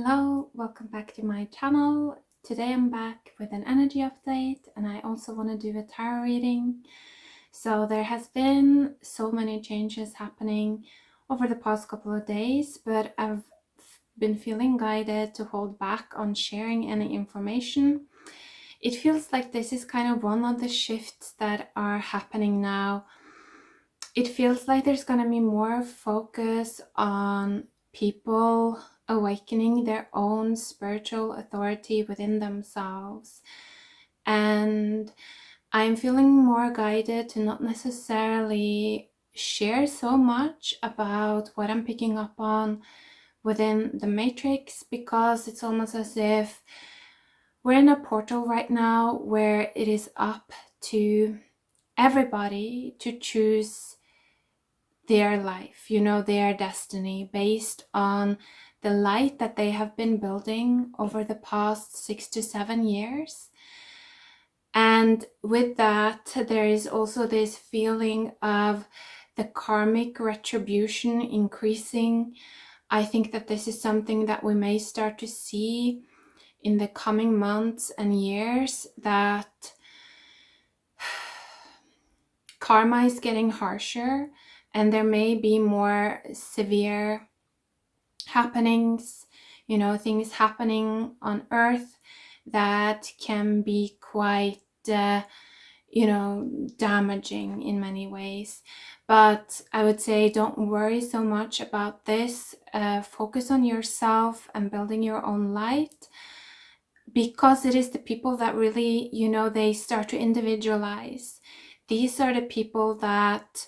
Hello, welcome back to my channel. Today I'm back with an energy update and I also want to do a tarot reading. So there has been so many changes happening over the past couple of days, but I've been feeling guided to hold back on sharing any information. It feels like this is kind of one of the shifts that are happening now. It feels like there's going to be more focus on people awakening their own spiritual authority within themselves. And I'm feeling more guided to not necessarily share so much about what I'm picking up on within the matrix, because it's almost as if we're in a portal right now where it is up to everybody to choose their life, their destiny, based on the light that they have been building over the past 6 to 7 years. And with that, there is also this feeling of the karmic retribution increasing. I think that this is something that we may start to see in the coming months and years, that karma is getting harsher and there may be more severe happenings, things happening on earth that can be quite, damaging in many ways. But I would say don't worry so much about this. Focus on yourself and building your own light, because it is the people that really, they start to individualize. These are the people that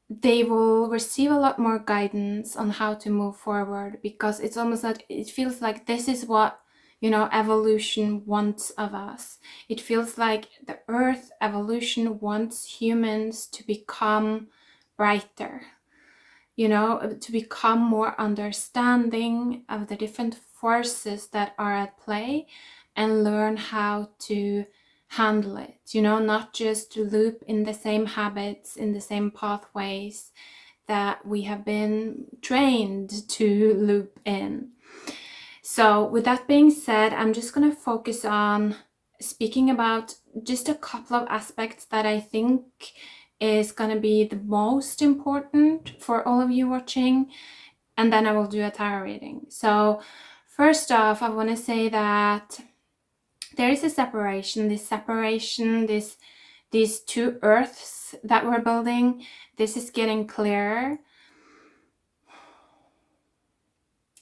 they will receive a lot more guidance on how to move forward, because it's almost like it feels like this is what, evolution wants of us. It feels like the earth evolution wants humans to become brighter, to become more understanding of the different forces that are at play and learn how to handle it, not just to loop in the same habits, in the same pathways that we have been trained to loop in. So with that being said, I'm just going to focus on speaking about just a couple of aspects that I think is going to be the most important for all of you watching, and then I will do a tarot reading. So first off, I want to say that there is a separation, these two earths that we're building. This is getting clearer.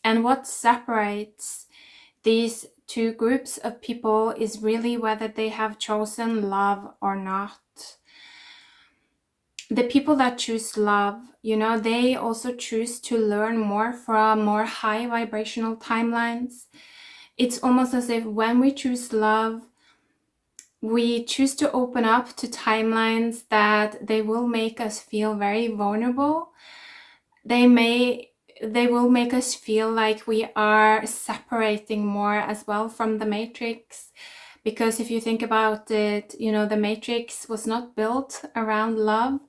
And what separates these two groups of people is really whether they have chosen love or not. The people that choose love, they also choose to learn more from more high vibrational timelines. It's almost as if when we choose love, we choose to open up to timelines that they will make us feel very vulnerable. They will make us feel like we are separating more as well from the matrix. Because if you think about it, the matrix was not built around love.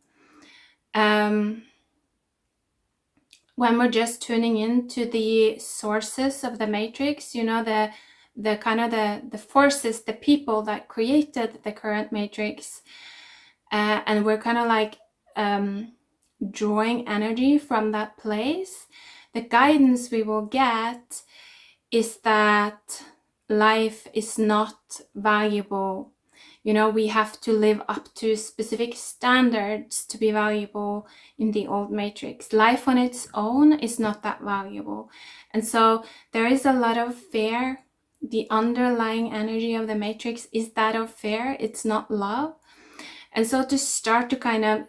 When we're just tuning into the sources of the matrix, the kind of the forces, the people that created the current matrix, and we're kind of like drawing energy from that place, the guidance we will get is that life is not valuable. We have to live up to specific standards to be valuable in the old matrix. Life on its own is not that valuable. And so there is a lot of fear. The underlying energy of the matrix is that of fear. It's not love. And so to start to kind of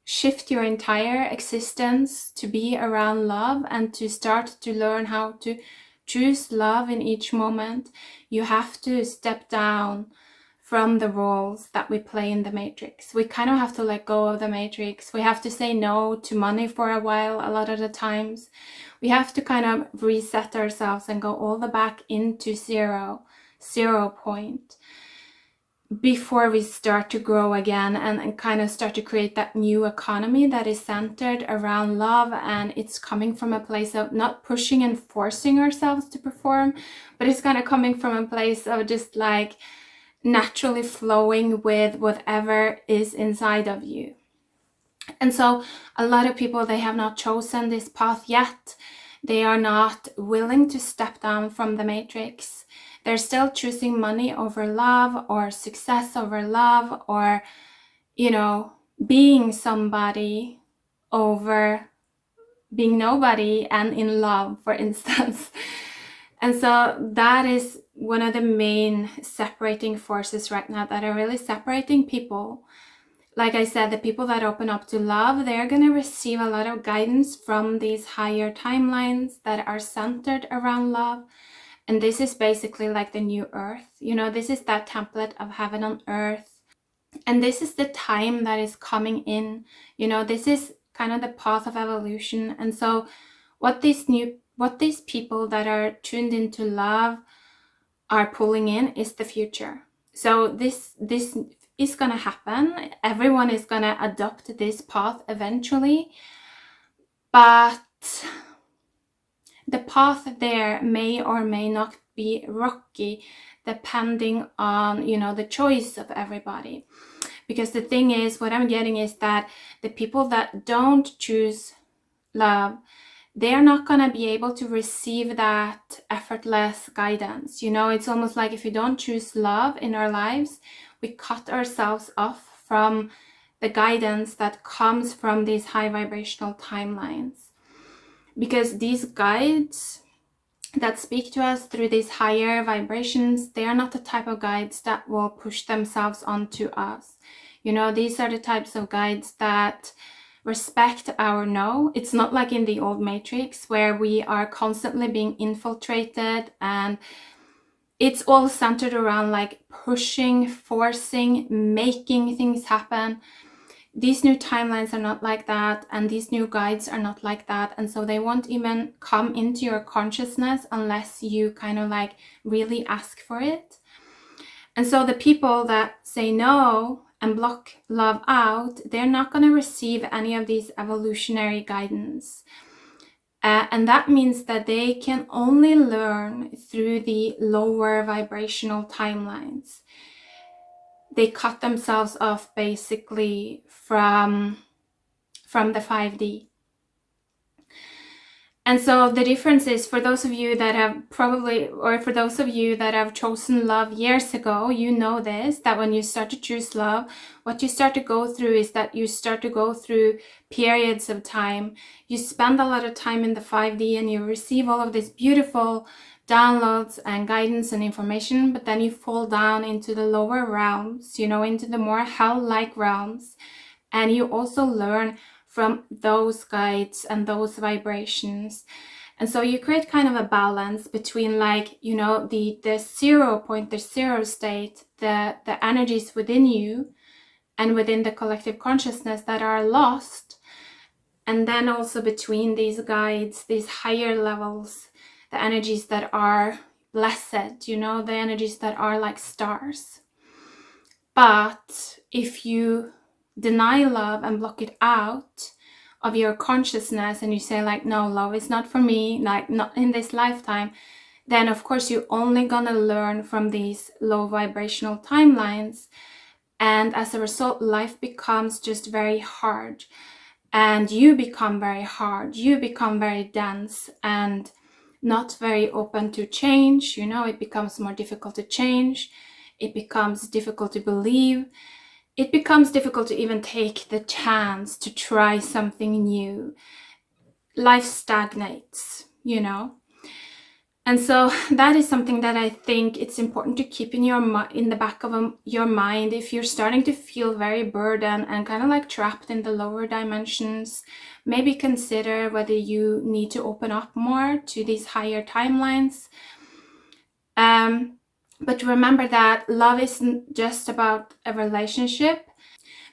shift your entire existence to be around love and to start to learn how to choose love in each moment, you have to step down from the roles that we play in the matrix. We kind of have to let go of the matrix. We have to say no to money for a while. A lot of the times we have to kind of reset ourselves and go all the back into zero point. before we start to grow again and kind of start to create that new economy that is centered around love. And it's coming from a place of not pushing and forcing ourselves to perform, but it's kind of coming from a place of just like naturally flowing with whatever is inside of you. And so a lot of people, they have not chosen this path yet. They are not willing to step down from the matrix. They're still choosing money over love, or success over love, or, you know, being somebody over being nobody and in love, for instance. And so that is one of the main separating forces right now that are really separating people. Like I said, the people that open up to love, they're going to receive a lot of guidance from these higher timelines that are centered around love. And this is basically like the new earth. You know, this is that template of heaven on earth. And this is the time that is coming in. You know, this is kind of the path of evolution. And so what these people that are tuned into love are pulling in is the future. So this is going to happen. Everyone is going to adopt this path eventually. But the path there may or may not be rocky, depending on, you know, the choice of everybody. Because the thing is, what I'm getting is that the people that don't choose love, they are not going to be able to receive that effortless guidance. You know, it's almost like if we don't choose love in our lives, we cut ourselves off from the guidance that comes from these high vibrational timelines. Because these guides that speak to us through these higher vibrations, they are not the type of guides that will push themselves onto us. You know, these are the types of guides that respect our no. It's not like in the old matrix where we are constantly being infiltrated, and it's all centered around like pushing, forcing, making things happen. These new timelines are not like that, and these new guides are not like that. And so they won't even come into your consciousness unless you kind of like really ask for it. And so the people that say no and block love out, they're not going to receive any of these evolutionary guidance. And that means that they can only learn through the lower vibrational timelines. They cut themselves off basically from the 5D. And so the difference is, for those of you that have for those of you that have chosen love years ago, you know this, that when you start to choose love, what you start to go through is that you start to go through periods of time. You spend a lot of time in the 5D and you receive all of these beautiful downloads and guidance and information, but then you fall down into the lower realms, you know, into the more hell-like realms. And you also learn from those guides and those vibrations. And so you create kind of a balance between, like, you know, the 0 point, the zero state, the energies within you and within the collective consciousness that are lost. And then also between these guides, these higher levels, the energies that are blessed, you know, the energies that are like stars. But if you deny love and block it out of your consciousness, and you say like, no, love is not for me, like not in this lifetime, then of course you're only gonna learn from these low vibrational timelines. And as a result, life becomes just very hard, and you become very hard, you become very dense and not very open to change. You know, it becomes more difficult to change. It becomes difficult to believe. It becomes difficult to even take the chance to try something new. Life stagnates, you know. And so that is something that I think it's important to keep in the back of your mind. If you're starting to feel very burdened and kind of like trapped in the lower dimensions, maybe consider whether you need to open up more to these higher timelines. But remember that love isn't just about a relationship,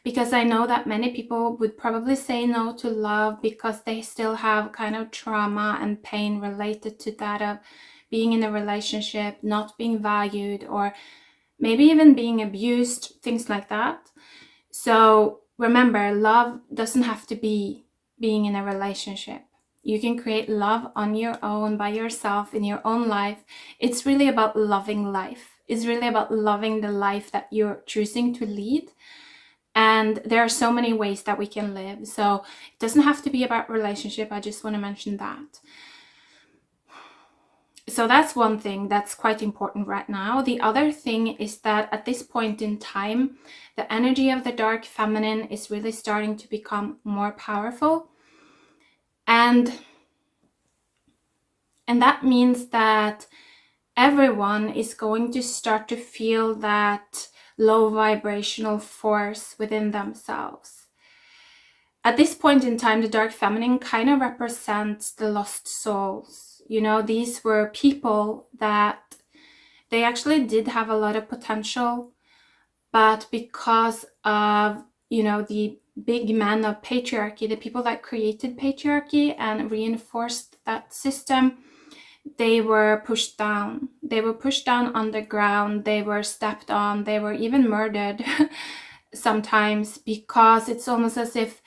because I know that many people would probably say no to love because they still have kind of trauma and pain related to that of being in a relationship, not being valued, or maybe even being abused, things like that. So remember, love doesn't have to be being in a relationship. You can create love on your own, by yourself, in your own life. It's really about loving life. It's really about loving the life that you're choosing to lead. And there are so many ways that we can live. So it doesn't have to be about relationship. I just want to mention that. So that's one thing that's quite important right now. The other thing is that at this point in time, the energy of the dark feminine is really starting to become more powerful. And that means that everyone is going to start to feel that low vibrational force within themselves. At this point in time, the dark feminine kind of represents the lost souls. You know, these were people that they actually did have a lot of potential, but because of, you know, the big men of patriarchy, the people that created patriarchy and reinforced that system, they were pushed down. They were pushed down underground. They were stepped on. They were even murdered sometimes, because it's almost as if,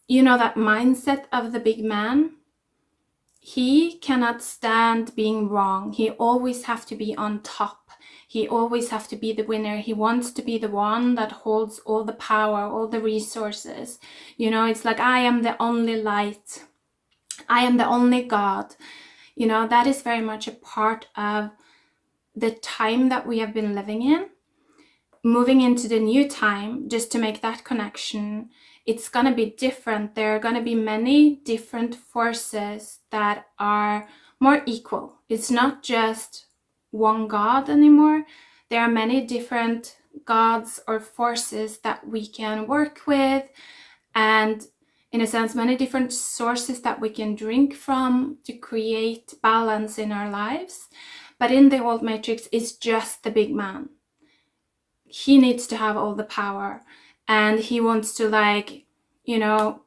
you know, that mindset of the big man, he cannot stand being wrong. He always have to be on top. He always have to be the winner. He wants to be the one that holds all the power, all the resources. You know, it's like, I am the only light. I am the only God. You know, that is very much a part of the time that we have been living in. Moving into the new time, just to make that connection, it's going to be different. There are going to be many different forces that are more equal. It's not just one God anymore. There are many different gods or forces that we can work with, and in a sense, many different sources that we can drink from to create balance in our lives. But in the old matrix, it's just the big man. He needs to have all the power, and he wants to, like, you know,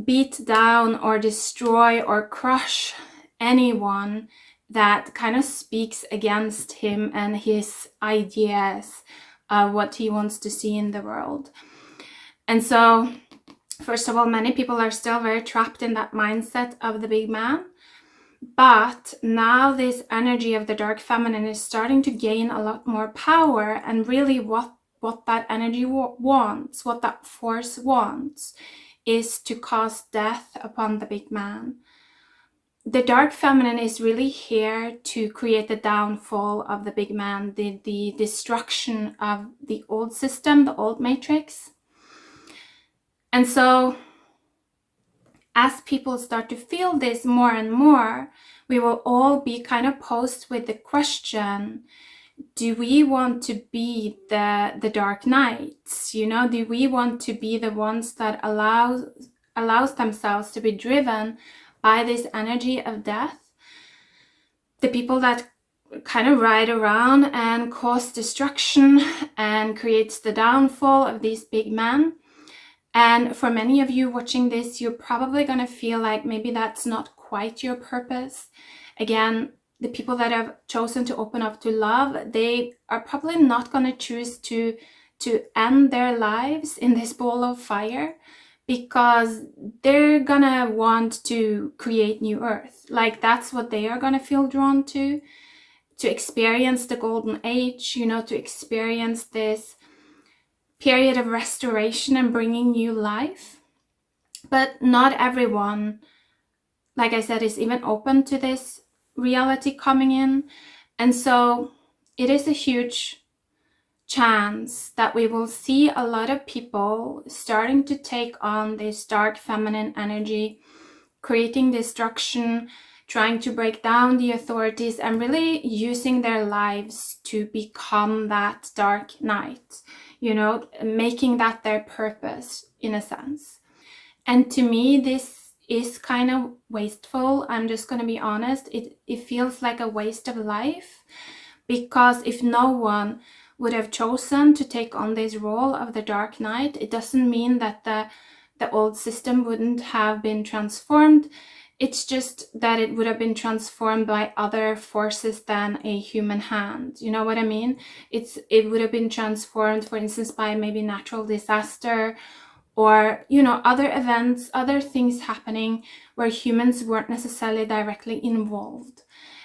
beat down or destroy or crush anyone that kind of speaks against him and his ideas of what he wants to see in the world. And so, first of all, many people are still very trapped in that mindset of the big man. But now this energy of the dark feminine is starting to gain a lot more power, and really what that energy wants, what that force wants, is to cause death upon the big man. The dark feminine is really here to create the downfall of the big man, the destruction of the old system, the old matrix. And so, as people start to feel this more and more, we will all be kind of posed with the question, do we want to be the dark knights? You know, do we want to be the ones that allows themselves to be driven by this energy of death? The people that kind of ride around and cause destruction and creates the downfall of these big men. And for many of you watching this, you're probably going to feel like maybe that's not quite your purpose. Again, the people that have chosen to open up to love, they are probably not going to choose to end their lives in this ball of fire, because they're going to want to create new earth. Like, that's what they are going to feel drawn to experience the golden age, you know, to experience this period of restoration and bringing new life. But not everyone, like I said, is even open to this reality coming in. And so it is a huge chance that we will see a lot of people starting to take on this dark feminine energy, creating destruction, trying to break down the authorities, and really using their lives to become that dark knight, you know, making that their purpose in a sense. And to me, this is kind of wasteful. I'm just going to be honest. It feels like a waste of life, because if no one would have chosen to take on this role of the dark knight, it doesn't mean that the old system wouldn't have been transformed. It's just that it would have been transformed by other forces than a human hand. You know what I mean? It would have been transformed, for instance, by maybe natural disaster, or, you know, other events, other things happening where humans weren't necessarily directly involved.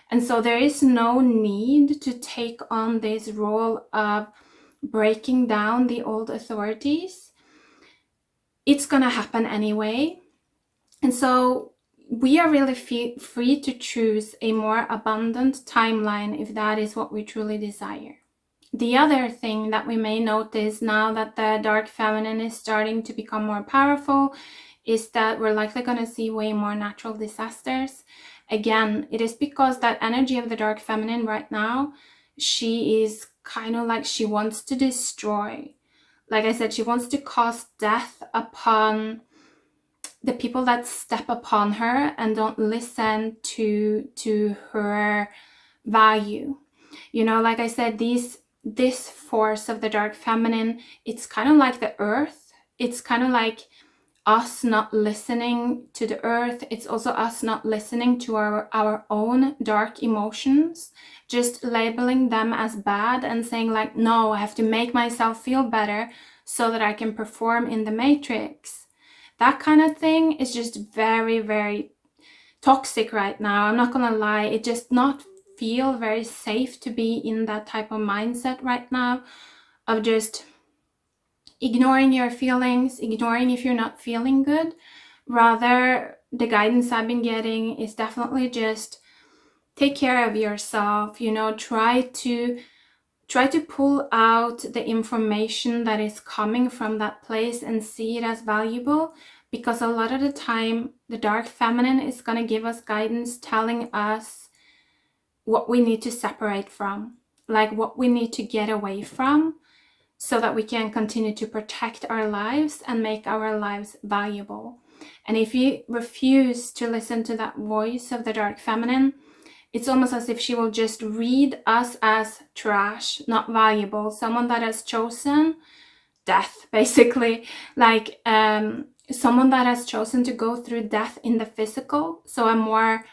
And so there is no need to take on this role of breaking down the old authorities. It's gonna happen anyway. And so we are really free to choose a more abundant timeline if that is what we truly desire. The other thing that we may notice now that the dark feminine is starting to become more powerful is that we're likely going to see way more natural disasters. Again, it is because that energy of the dark feminine right now, she is kind of like, she wants to destroy. Like I said, she wants to cause death upon the people that step upon her and don't listen to her value. You know, like I said, this force of the dark feminine, it's kind of like the earth. It's kind of like us not listening to the earth. It's also us not listening to our own dark emotions, just labeling them as bad and saying like, no, I have to make myself feel better so that I can perform in the matrix. That kind of thing is just very, very toxic right now. I'm not gonna lie. It just not feel very safe to be in that type of mindset right now, of just ignoring your feelings, ignoring if you're not feeling good. Rather, the guidance I've been getting is definitely just take care of yourself, you know, try to pull out the information that is coming from that place and see it as valuable, because a lot of the time the dark feminine is going to give us guidance telling us what we need to separate from, like what we need to get away from, so that we can continue to protect our lives and make our lives valuable. And if you refuse to listen to that voice of the dark feminine, it's almost as if she will just read us as trash, not valuable, someone that has chosen death, basically, like someone that has chosen to go through death in the physical, so a more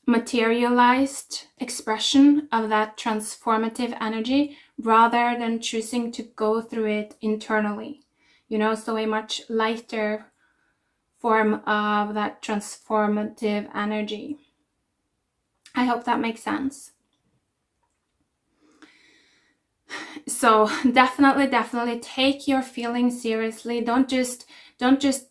materialized expression of that transformative energy, rather than choosing to go through it internally, you know, so a much lighter form of that transformative energy. I hope that makes sense. So definitely take your feelings seriously. Don't just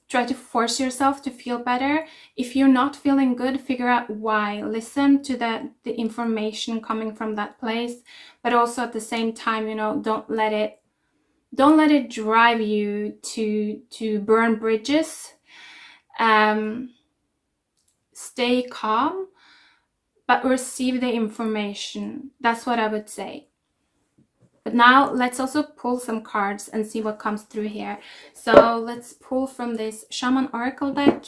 try to force yourself to feel better. If you're not feeling good, figure out why. Listen to the information coming from that place, but also at the same time, you know, don't let it drive you to burn bridges. Stay calm, but receive the information. That's what I would say. But now let's also pull some cards and see what comes through here. So let's pull from this Shaman Oracle deck.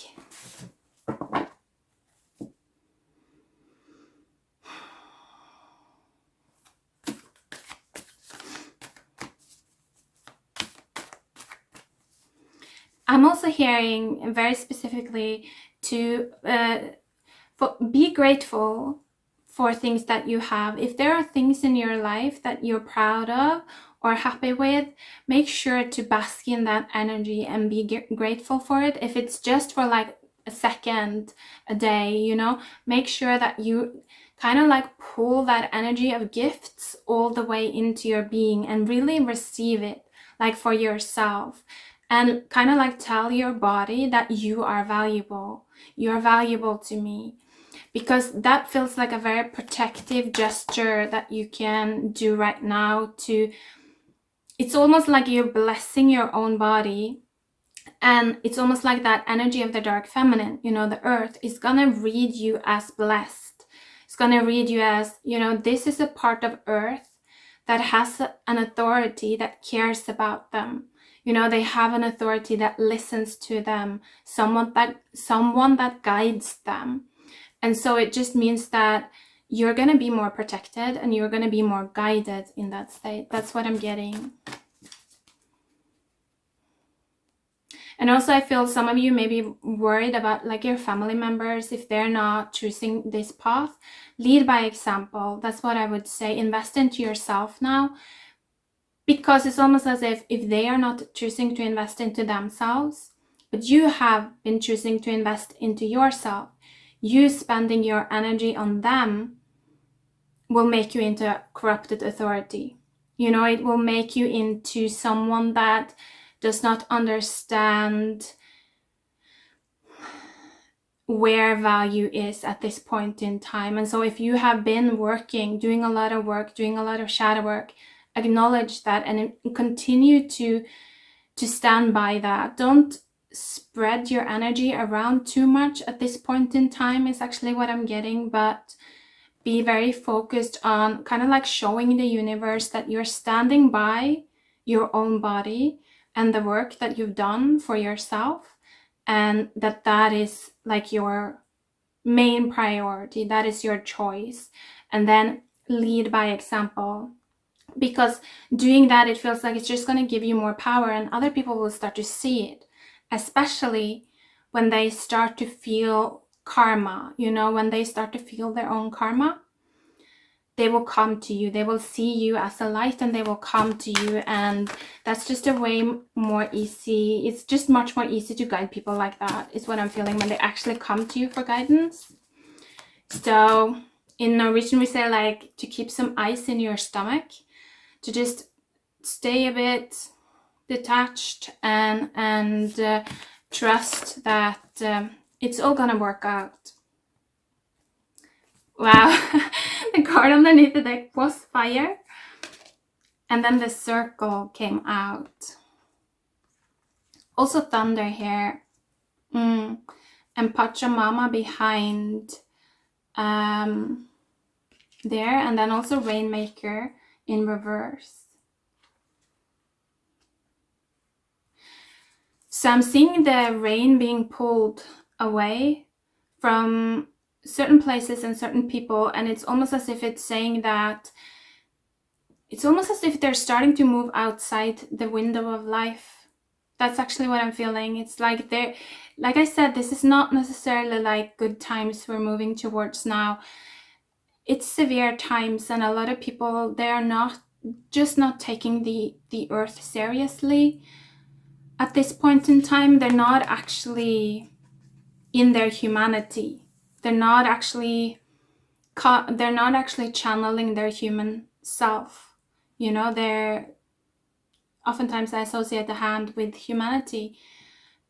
I'm also hearing very specifically to be grateful for things that you have. If there are things in your life that you're proud of or happy with, make sure to bask in that energy and be grateful for it. If it's just for like a second, a day, you know, make sure that you kind of like pull that energy of gifts all the way into your being and really receive it, like for yourself, and kind of like tell your body that you are valuable. You're valuable to me. Because that feels like a very protective gesture that you can do right now. It's almost like you're blessing your own body, and it's almost like that energy of the dark feminine, you know, the earth is gonna read you as blessed. It's gonna read you as, you know, this is a part of earth that has an authority that cares about them. You know, they have an authority that listens to them, someone that guides them. And so it just means that you're going to be more protected and you're going to be more guided in that state. That's what I'm getting. And also I feel some of you may be worried about like your family members, if they're not choosing this path. Lead by example. That's what I would say. Invest into yourself now, because it's almost as if they are not choosing to invest into themselves, but you have been choosing to invest into yourself. You spending your energy on them will make you into a corrupted authority. You know, it will make you into someone that does not understand where value is at this point in time. And so if you have been working, doing a lot of work, doing a lot of shadow work, acknowledge that and continue to stand by that. Don't spread your energy around too much at this point in time, is actually what I'm getting, but be very focused on kind of like showing the universe that you're standing by your own body and the work that you've done for yourself, and that is like your main priority, that is your choice. And then lead by example, because doing that, it feels like it's just going to give you more power, and other people will start to see it, especially when they start to feel karma. You know, when they start to feel their own karma, they will come to you, they will see you as a light, and they will come to you. And that's just a way more easy, it's just much more easy to guide people like that, is what I'm feeling, when they actually come to you for guidance. So in Norwegian we say like to keep some ice in your stomach, to just stay a bit detached and trust that it's all gonna work out. Wow. The card underneath the deck was fire, and then the circle came out. Also thunder here, and Pachamama behind there, and then also Rainmaker in reverse. So I'm seeing the rain being pulled away from certain places and certain people, and it's almost as if it's saying that it's almost as if they're starting to move outside the window of life. That's actually what I'm feeling. It's like they're, like I said, this is not necessarily like good times we're moving towards now. It's severe times, and a lot of people, they are not taking the earth seriously at this point in time. They're not actually in their humanity. They're not actually channeling their human self. You know, they're oftentimes I associate the hand with humanity.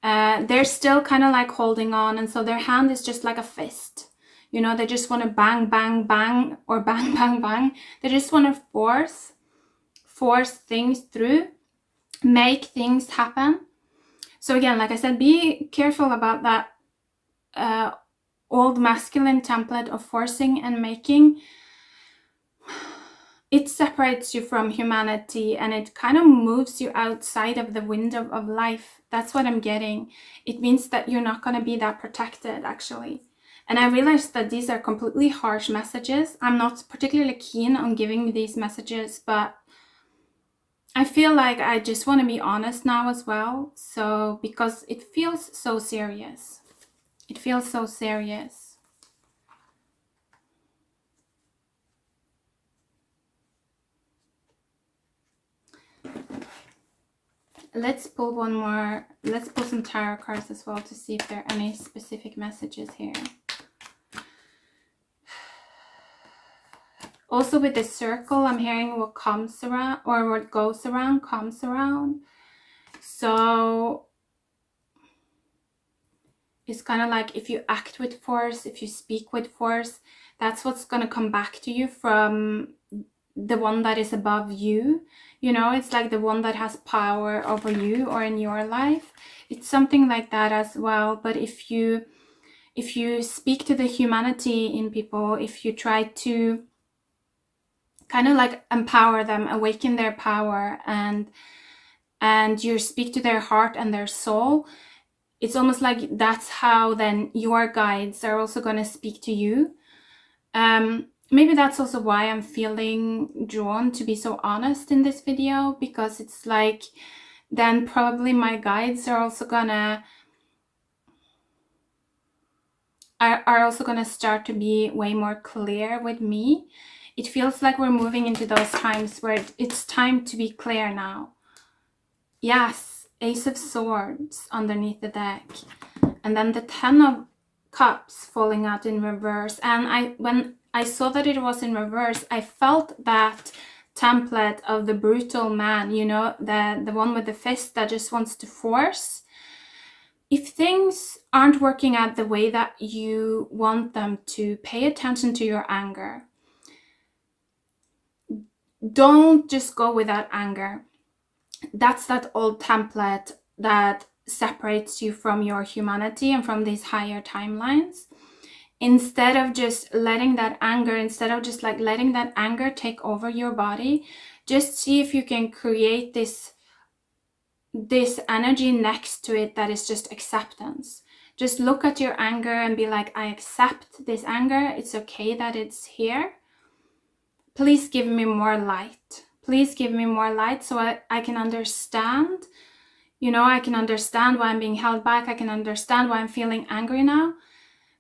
They're still kind of like holding on, and so their hand is just like a fist. You know, they just want to bang, bang, bang, or bang, bang, bang. They just want to force things through, make things happen. So again, like I said, be careful about that old masculine template of forcing and making. It separates you from humanity, and it kind of moves you outside of the window of life. That's what I'm getting. It means that you're not going to be that protected, actually. And I realized that these are completely harsh messages. I'm not particularly keen on giving these messages, but I feel like I just want to be honest now as well. So, because it feels so serious. It feels so serious. Let's pull one more. Let's pull some tarot cards as well to see if there are any specific messages here. Also with the circle, I'm hearing what comes around, or what goes around comes around. So it's kind of like if you act with force, if you speak with force, that's what's going to come back to you from the one that is above you. You know, it's like the one that has power over you or in your life. It's something like that as well. But if you speak to the humanity in people, if you try to kind of like empower them, awaken their power, and you speak to their heart and their soul, it's almost like that's how then your guides are also going to speak to you. Maybe that's also why I'm feeling drawn to be so honest in this video, because it's like then probably my guides are also gonna start to be way more clear with me. It feels like we're moving into those times where it's time to be clear now. Yes, Ace of Swords underneath the deck. And then the 10 of Cups falling out in reverse. And when I saw that it was in reverse, I felt that template of the brutal man, you know, the one with the fist that just wants to force. If things aren't working out the way that you want them to, pay attention to your anger. Don't just go with that anger. That's that old template that separates you from your humanity and from these higher timelines. Instead of just letting that anger, letting that anger take over your body, just see if you can create this energy next to it that is just acceptance. Just look at your anger and be like, I accept this anger. It's okay that it's here. Please give me more light. Please give me more light so I can understand. You know, I can understand why I'm being held back. I can understand why I'm feeling angry now.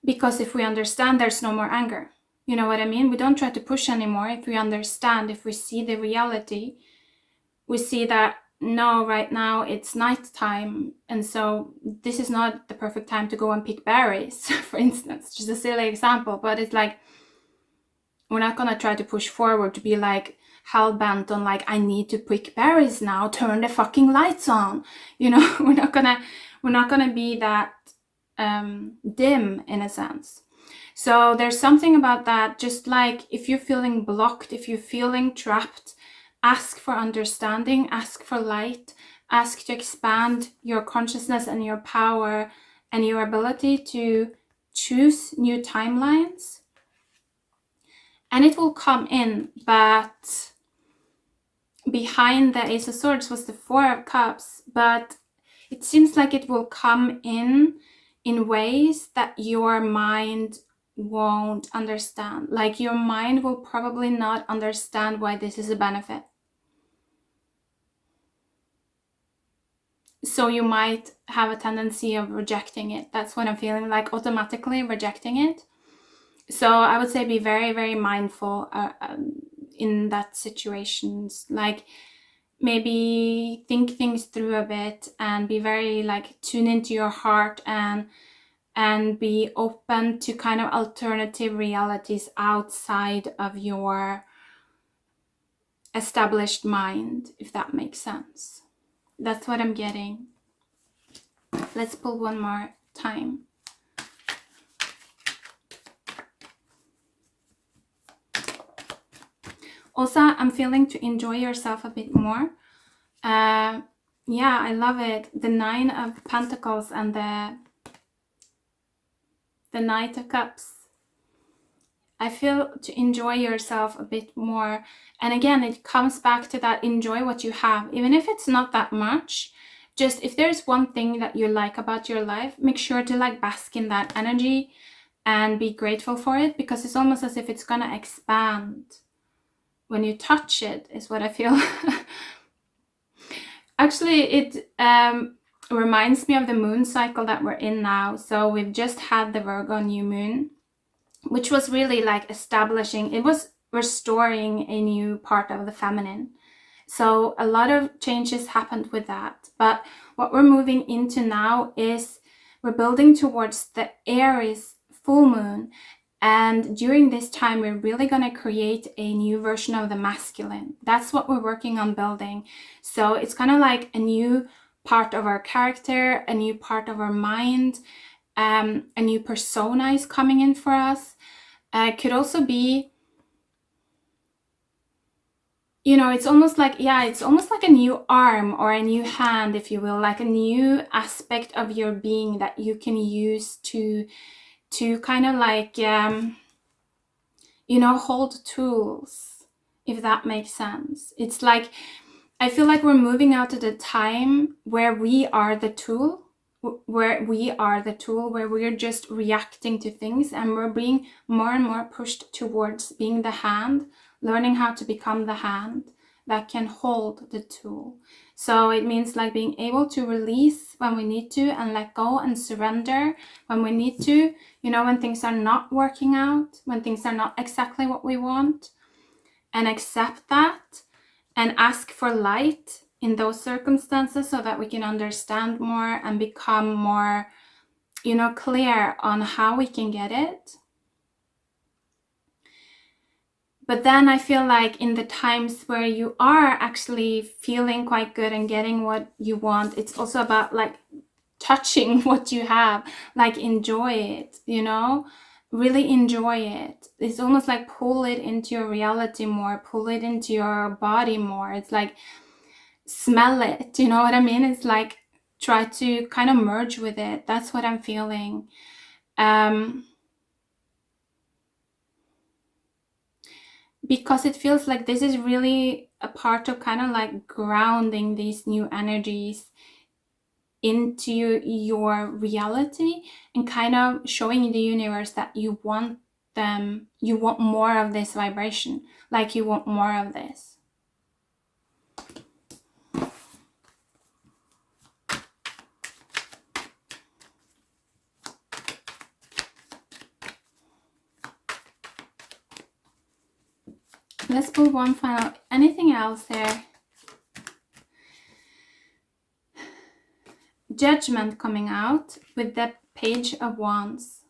Because if we understand, there's no more anger. You know what I mean? We don't try to push anymore. If we understand, if we see the reality, we see that, no, right now it's nighttime. And so this is not the perfect time to go and pick berries, for instance. Just a silly example. But it's like, we're not going to try to push forward to be like hell-bent on like, I need to pick berries now, turn the fucking lights on. You know, we're not gonna be that dim in a sense. So there's something about that. Just like if you're feeling blocked, if you're feeling trapped, ask for understanding, ask for light, ask to expand your consciousness and your power and your ability to choose new timelines. And it will come in, but behind the Ace of Swords was the Four of Cups, but it seems like it will come in ways that your mind won't understand. Like your mind will probably not understand why this is a benefit. So you might have a tendency of rejecting it. That's what I'm feeling, like automatically rejecting it. So I would say be very, very mindful in that situations. Like maybe think things through a bit and be very like tune into your heart and be open to kind of alternative realities outside of your established mind, if that makes sense. That's what I'm getting. Let's pull one more time. Also, I'm feeling to enjoy yourself a bit more. Yeah, I love it. The 9 of Pentacles and the Knight of Cups. I feel to enjoy yourself a bit more. And again, it comes back to that enjoy what you have. Even if it's not that much, just if there's one thing that you like about your life, make sure to like bask in that energy and be grateful for it, because it's almost as if it's gonna expand when you touch it, is what I feel. Actually, it reminds me of the moon cycle that we're in now. So we've just had the Virgo new moon, which was really like establishing, it was restoring a new part of the feminine. So a lot of changes happened with that. But what we're moving into now is we're building towards the Aries full moon. And during this time, we're really going to create a new version of the masculine. That's what we're working on building. So it's kind of like a new part of our character, a new part of our mind, a new persona is coming in for us. It could also be, you know, it's almost like, yeah, it's almost like a new arm or a new hand, if you will, like a new aspect of your being that you can use to kind of like, you know, hold tools, if that makes sense. It's like, I feel like we're moving out at a time where we are the tool, where we're just reacting to things, and we're being more and more pushed towards being the hand, learning how to become the hand that can hold the tool. So it means like being able to release when we need to and let go and surrender when we need to, you know, when things are not working out, when things are not exactly what we want, and accept that and ask for light in those circumstances so that we can understand more and become more, you know, clear on how we can get it. But then I feel like in the times where you are actually feeling quite good and getting what you want, it's also about like touching what you have, like enjoy it, you know, really enjoy it. It's almost like pull it into your reality more, pull it into your body more. It's like smell it, you know what I mean? It's like try to kind of merge with it. That's what I'm feeling. Because it feels like this is really a part of kind of like grounding these new energies into your reality and kind of showing the universe that you want them, you want more of this vibration, like you want more of this. Let's pull one final. Anything else there? Judgment coming out with the Page of Wands.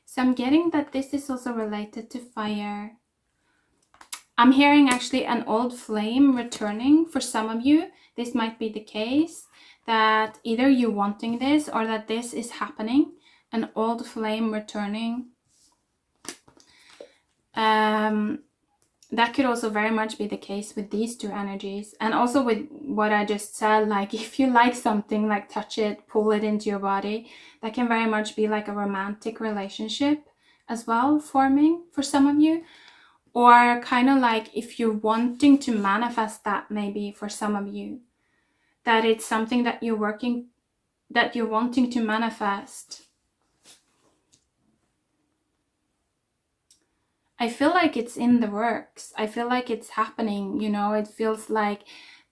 So I'm getting that this is also related to fire. I'm hearing actually an old flame returning for some of you. This might be the case that either you're wanting this or that this is happening. An old flame returning. That could also very much be the case with these two energies. And also with what I just said, like if you like something, like touch it, pull it into your body. That can very much be like a romantic relationship as well forming for some of you. Or kind of like if you're wanting to manifest that, maybe for some of you, that it's something that you're wanting to manifest. I feel like it's in the works. I feel like it's happening, you know. It feels like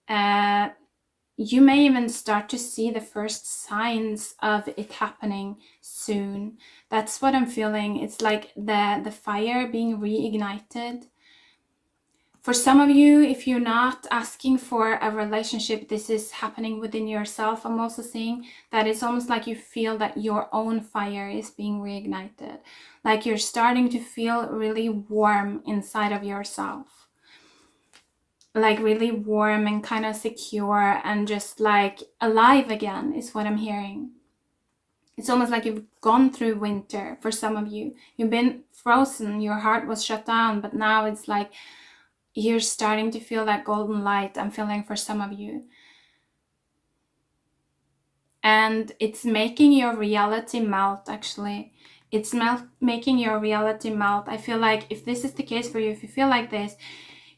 you may even start to see the first signs of it happening soon. That's what I'm feeling. It's like the fire being reignited. For some of you, if you're not asking for a relationship, this is happening within yourself. I'm also seeing that it's almost like you feel that your own fire is being reignited. Like you're starting to feel really warm inside of yourself. Like really warm and kind of secure and just like alive again is what I'm hearing. It's almost like you've gone through winter for some of you. You've been frozen, your heart was shut down, but now it's like you're starting to feel that golden light. I'm feeling for some of you. And it's making your reality melt, actually. It's making your reality melt. I feel like if this is the case for you, if you feel like this,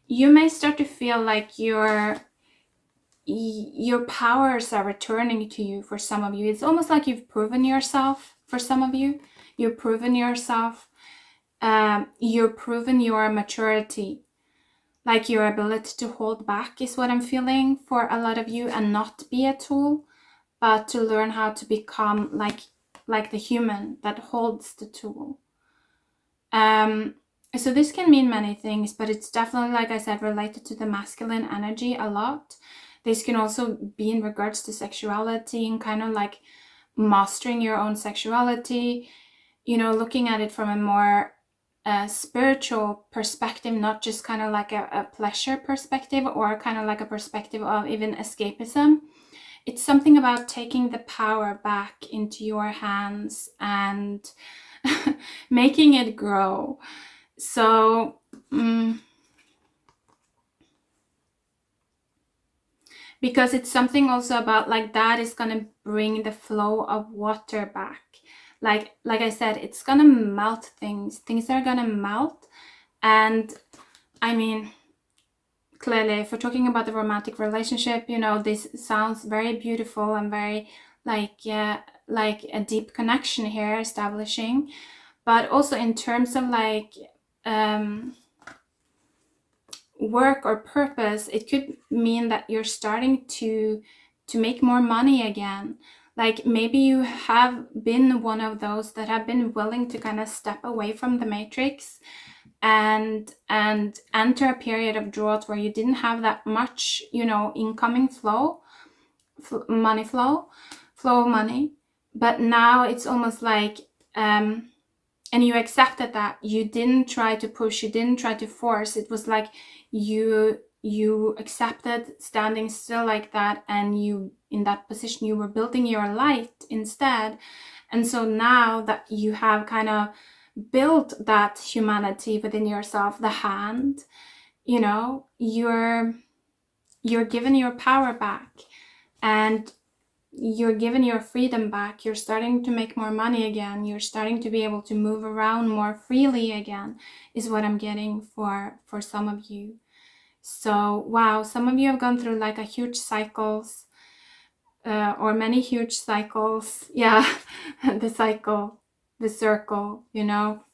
you may start to feel like your powers are returning to you for some of you. It's almost like you've proven yourself for some of you. You've proven yourself. You've proven your maturity. Like your ability to hold back is what I'm feeling for a lot of you, and not be a tool, but to learn how to become like the human that holds the tool. So this can mean many things, but it's definitely, like I said, related to the masculine energy a lot. This can also be in regards to sexuality and kind of like mastering your own sexuality, you know, looking at it from a more spiritual perspective, not just kind of like a pleasure perspective or kind of like a perspective of even escapism. It's something about taking the power back into your hands and making it grow. So because it's something also about like that is going to bring the flow of water back. Like I said, it's going to melt things. Things are going to melt. And I mean, clearly, if we're talking about the romantic relationship, you know, this sounds very beautiful and very like a deep connection here establishing. But also in terms of like work or purpose. It could mean that you're starting to make more money again. Like maybe you have been one of those that have been willing to kind of step away from the matrix and enter a period of drought where you didn't have that much, you know, incoming flow of money. But now it's almost like and you accepted that. You didn't try to push, you didn't try to force. It was like you accepted standing still like that, and you, in that position, you were building your light instead. And so now that you have kind of built that humanity within yourself, the hand, you know, you're given your power back, and you're given your freedom back. You're starting to make more money again. You're starting to be able to move around more freely again, is what I'm getting for some of you. So wow, some of you have gone through like a huge cycles, or many huge cycles. Yeah, the cycle, the circle, you know,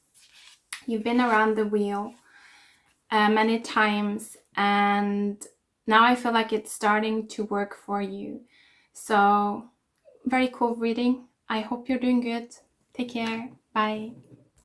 you've been around the wheel many times, and now I feel like it's starting to work for you. So very cool reading. I hope you're doing good. Take care. Bye.